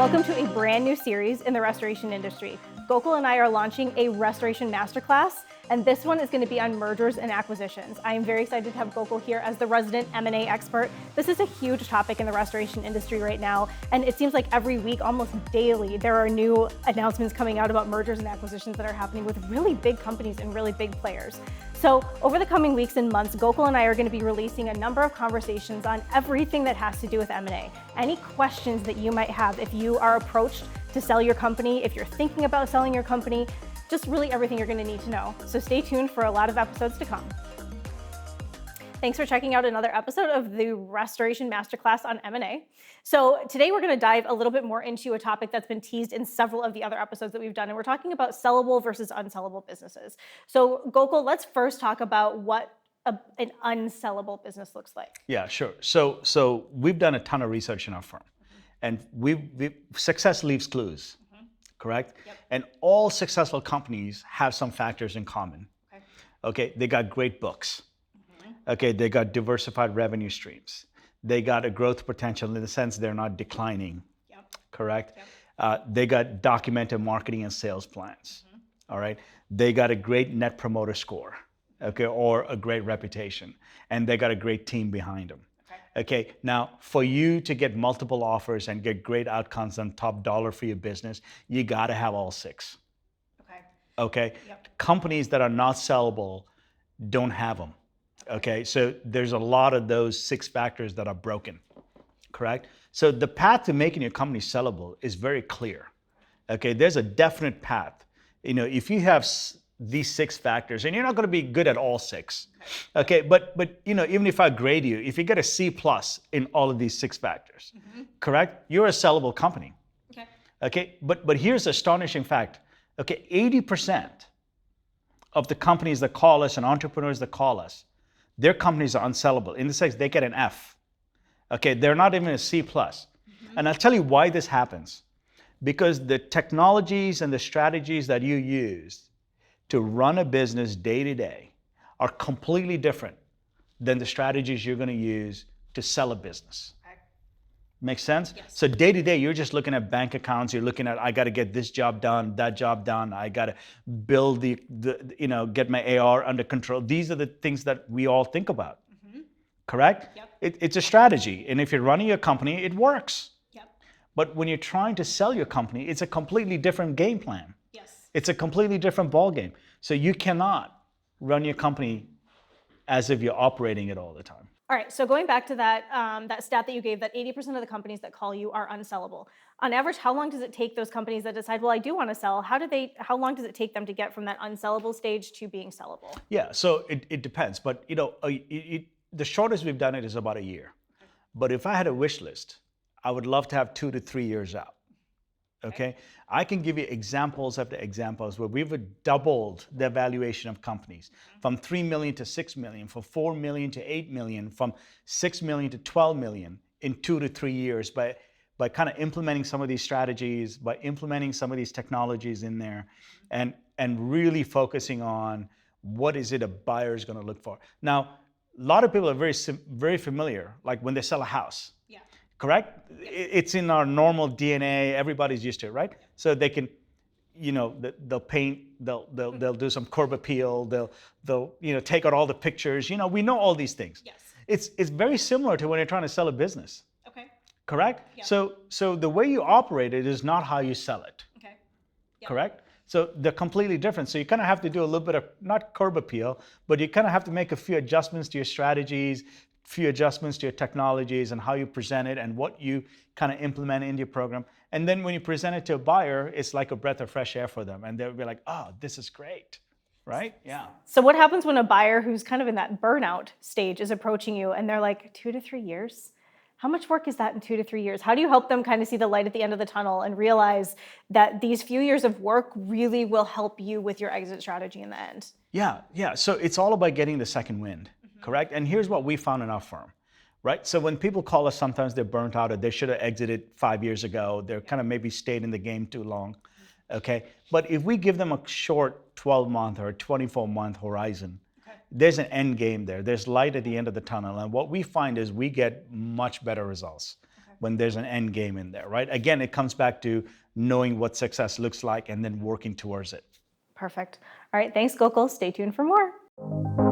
Welcome to a brand new series in the restoration industry. Gokul and I are launching a restoration masterclass, and this one is going to be on mergers and acquisitions. I am very excited to have Gokul here as the resident M&A expert. This is a huge topic in the restoration industry right now, and it seems like every week, almost daily, there are new announcements coming out about mergers and acquisitions that are happening with really big companies and really big players. So over the coming weeks and months, Gokul and I are going to be releasing a number of conversations on everything that has to do with M&A. Any questions that you might have if you are approached to sell your company, if you're thinking about selling your company, just really everything you're going to need to know. So stay tuned for a lot of episodes to come. Thanks for checking out another episode of the Restoration Masterclass on M&A. So today we're going to dive a little bit more into a topic that's been teased in several of the other episodes that we've done, and we're talking about sellable versus unsellable businesses. So Gokul, let's first talk about what an unsellable business looks like. Yeah, sure. So we've done a ton of research in our firm, and success leaves clues, correct? Yep. And all successful companies have some factors in common. Okay, they got great books. Okay, they got diversified revenue streams. They got a growth potential in the sense they're not declining, correct? They got documented marketing and sales plans, all right? They got a great net promoter score, okay, or a great reputation, and they got a great team behind them. Okay, now for you to get multiple offers and get great outcomes on top dollar for your business, you gotta have all six. Okay? Companies that are not sellable don't have them. Okay, so there's a lot of those six factors that are broken, correct? So the path to making your company sellable is very clear. Okay, there's a definite path. You know, if you have these six factors, and you're not going to be good at all six, okay, but you know, even if I grade you, if you get a C+ in all of these six factors, correct, you're a sellable company. Okay, but here's the astonishing fact. Okay, 80% of the companies that call us and entrepreneurs that call us, their companies are unsellable. In the sense, they get an F. Okay, they're not even a C+. And I'll tell you why this happens. Because the technologies and the strategies that you use to run a business day to day are completely different than the strategies you're going to use to sell a business. Make sense? Yes. So day to day, you're just looking at bank accounts. You're looking at, I got to get this job done, that job done. I got to build get my AR under control. These are the things that we all think about. Correct? It's a strategy. And if you're running your company, it works. But when you're trying to sell your company, it's a completely different game plan. It's a completely different ball game. So you cannot run your company as if you're operating it all the time. All right, so going back to that that stat that you gave, that 80% of the companies that call you are unsellable. On average, how long does it take those companies that decide, well, I do want to sell, how long does it take them to get from that unsellable stage to being sellable? Yeah, so it depends. But you know, the shortest we've done it is about a year. But if I had a wish list, I would love to have 2 to 3 years out. Okay? I can give you examples after examples where we've doubled the valuation of companies from 3 million to 6 million, from 4 million to 8 million, from 6 million to 12 million in 2 to 3 years by kind of implementing some of these strategies, by implementing some of these technologies in there, and really focusing on what is it a buyer is going to look for. Now, a lot of people are very familiar, like when they sell a house. Correct? It's in our normal DNA. Everybody's used to it, right? So they can, you know, they'll paint, they'll do some curb appeal, they'll take out all the pictures. You know, we know all these things. It's very similar to when you're trying to sell a business. Correct? So the way you operate it is not how you sell it. Correct? So they're completely different. So you kind of have to do a little bit of, not curb appeal, but you kind of have to make a few adjustments to your strategies, few adjustments to your technologies and how you present it and what you kind of implement into your program. And then when you present it to a buyer, it's like a breath of fresh air for them. And they'll be like, oh, this is great, right? Yeah. So what happens when a buyer who's kind of in that burnout stage is approaching you and they're like, 2 to 3 years? How much work is that in 2 to 3 years? How do you help them kind of see the light at the end of the tunnel and realize that these few years of work really will help you with your exit strategy in the end? Yeah. So it's all about getting the second wind. Correct? And here's what we found in our firm, right? So when people call us, sometimes they're burnt out or they should have exited 5 years ago. They're kind of maybe stayed in the game too long, okay? But if we give them a short 12-month or 24-month horizon, there's an end game there. There's light at the end of the tunnel. And what we find is we get much better results. when there's an end game in there, right? Again, it comes back to knowing what success looks like and then working towards it. Perfect. All right, thanks, Gokul. Stay tuned for more.